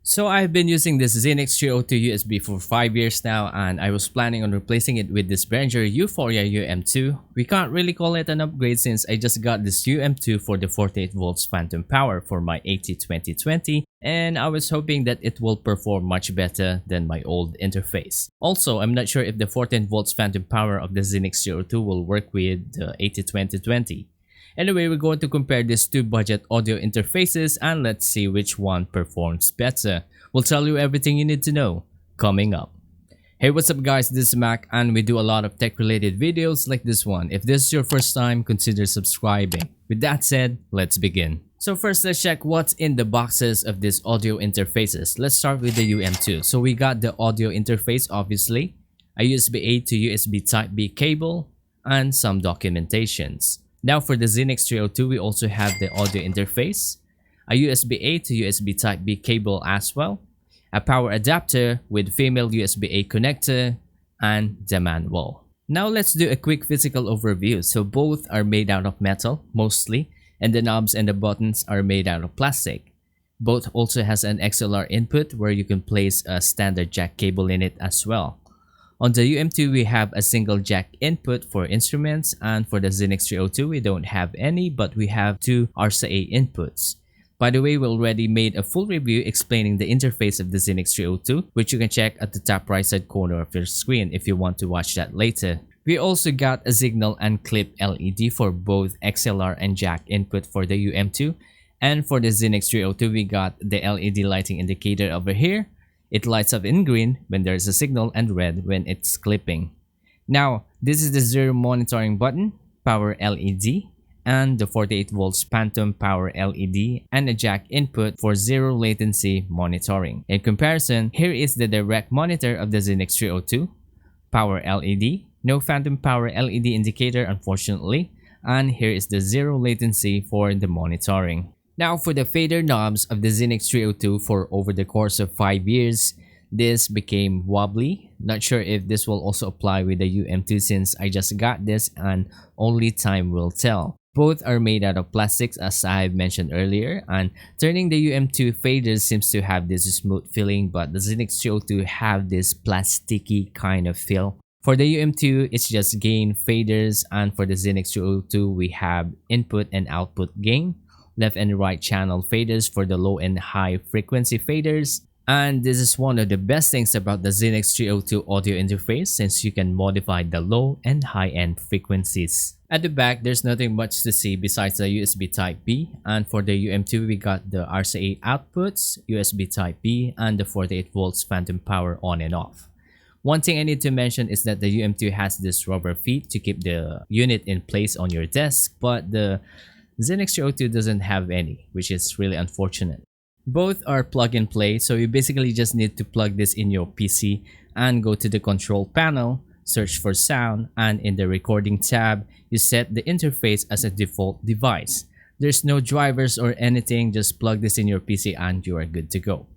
So I've been using this Xenyx 302 USB for 5 years now, and I was planning on replacing it with this Behringer U-phoria Um2. We can't really call it an upgrade since I just got this Um2 for the 48 volts phantom power for my 80-2020, and I was hoping that it will perform much better than my old interface. Also, I'm not sure if the 14 volts phantom power of the Xenyx 302 will work with the 80-2020. Anyway, we're going to compare these two budget audio interfaces and let's see which one performs better. We'll tell you everything you need to know coming up. Hey, what's up guys, this is Mac and we do a lot of tech related videos like this one. If this is your first time, consider subscribing. With that said, let's begin. So first, let's check what's in the boxes of these audio interfaces. Let's start with the UM2. So we got the audio interface, obviously, a USB-A to USB Type-B cable, and some documentations. Now for the Xenyx 302, we also have the audio interface, a USB-A to USB Type-B cable as well, a power adapter with female USB-A connector, and the manual. Now let's do a quick physical overview. So both are made out of metal, mostly, and the knobs and the buttons are made out of plastic. Both also has an XLR input where you can place a standard jack cable in it as well. On the UM2, we have a single jack input for instruments, and for the Xenyx 302, we don't have any, but we have two RCA inputs. By the way, we already made a full review explaining the interface of the Xenyx 302, which you can check at the top right side corner of your screen if you want to watch that later. We also got a signal and clip LED for both XLR and jack input for the UM2, and for the Xenyx 302, we got the LED lighting indicator over here. It lights up in green when there is a signal and red when it's clipping. Now, this is the zero monitoring button, power LED, and the 48 volts phantom power LED, and a jack input for zero latency monitoring. In comparison, here is the direct monitor of the Xenyx 302, power LED, no phantom power LED indicator unfortunately, and here is the zero latency for the monitoring. Now for the fader knobs of the Xenyx 302, for over the course of 5 years, this became wobbly. Not sure if this will also apply with the UM2 since I just got this and only time will tell. Both are made out of plastics as I've mentioned earlier, and turning the UM2 faders seems to have this smooth feeling, but the Xenyx 302 have this plasticky kind of feel. For the UM2, it's just gain faders, and for the Xenyx 302, we have input and output gain, left and right channel faders for the low and high frequency faders. And this is one of the best things about the Xenyx 302 audio interface since you can modify the low and high end frequencies. At the back, there's nothing much to see besides the USB Type-B, and for the UM2 we got the RCA outputs, USB Type-B, and the 48 volts phantom power on and off. One thing I need to mention is that the UM2 has this rubber feet to keep the unit in place on your desk, but the Xenyx 302 doesn't have any, which is really unfortunate. Both are plug and play, so you basically just need to plug this in your PC and go to the control panel, search for sound, and in the recording tab, you set the interface as a default device. There's no drivers or anything, just plug this in your PC and you are good to go.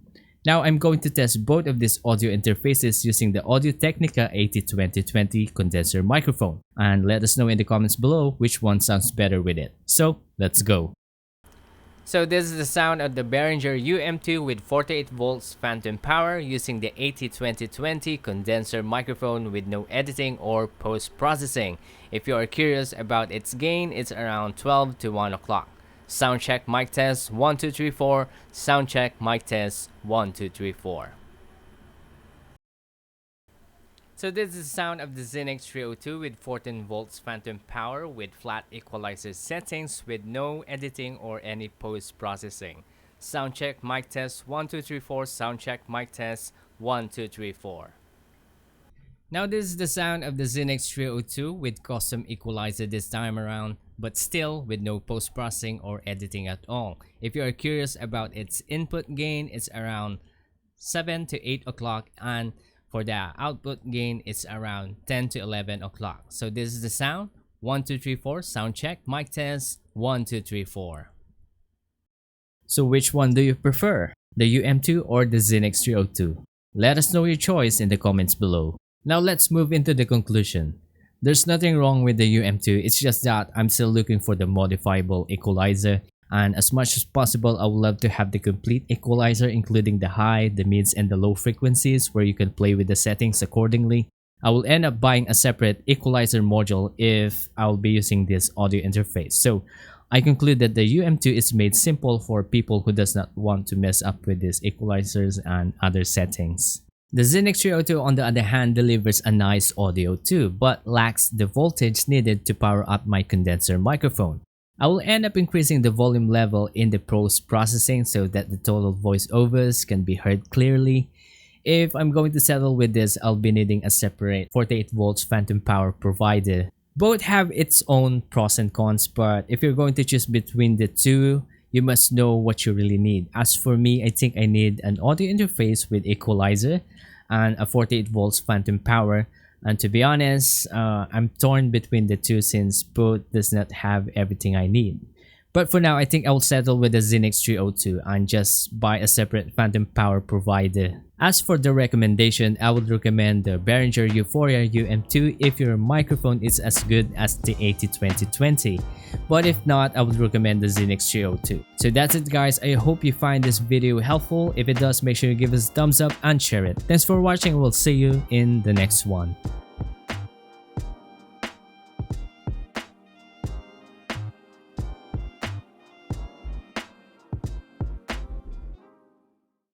Now I'm going to test both of these audio interfaces using the Audio-Technica 80-2020 condenser microphone, and let us know in the comments below which one sounds better with it. So let's go. So this is the sound of the Behringer UM2 with 48 volts phantom power using the 80-2020 condenser microphone with no editing or post-processing. If you are curious about its gain, it's around 12 to 1 o'clock. Sound check, mic test, 1 2 3 4. Sound check, mic test, 1 2 3 4. So this is the sound of the Xenyx 302 with 14 volts phantom power with flat equalizer settings with no editing or any post-processing. Sound check, mic test, 1 2 3 4. Sound check, mic test, 1 2 3 4. Now this is the sound of the Xenyx 302 with custom equalizer this time around, but still with no post-processing or editing at all. If you are curious about its input gain, it's around 7 to 8 o'clock, and for the output gain, it's around 10 to 11 o'clock. So this is the sound, 1 2 3 4, sound check, mic test, 1 2 3 4. So which one do you prefer, the UM2 or the Xenyx 302? Let us know your choice in the comments below. Now let's move into the conclusion. There's nothing wrong with the UM2, it's just that I'm still looking for the modifiable equalizer. And as much as possible, I would love to have the complete equalizer, including the high, the mids, and the low frequencies, where you can play with the settings accordingly. I will end up buying a separate equalizer module if I'll be using this audio interface. So I conclude that the UM2 is made simple for people who does not want to mess up with these equalizers and other settings. The Xenyx 302 on the other hand delivers a nice audio too, but lacks the voltage needed to power up my condenser microphone. I will end up increasing the volume level in the post-processing so that the total voiceovers can be heard clearly. If I'm going to settle with this, I'll be needing a separate 48 volts phantom power provider. Both have its own pros and cons, but if you're going to choose between the two, you must know what you really need. As for me, I think I need an audio interface with equalizer and a 48 volts phantom power. And to be honest, I'm torn between the two since both does not have everything I need. But for now, I think I will settle with the Xenyx 302 and just buy a separate phantom power provider. As for the recommendation, I would recommend the Behringer U-phoria Um2 if your microphone is as good as the 80-20-20. But if not, I would recommend the Xenyx 302. So that's it guys, I hope you find this video helpful. If it does, make sure you give us a thumbs up and share it. Thanks for watching, we'll see you in the next one.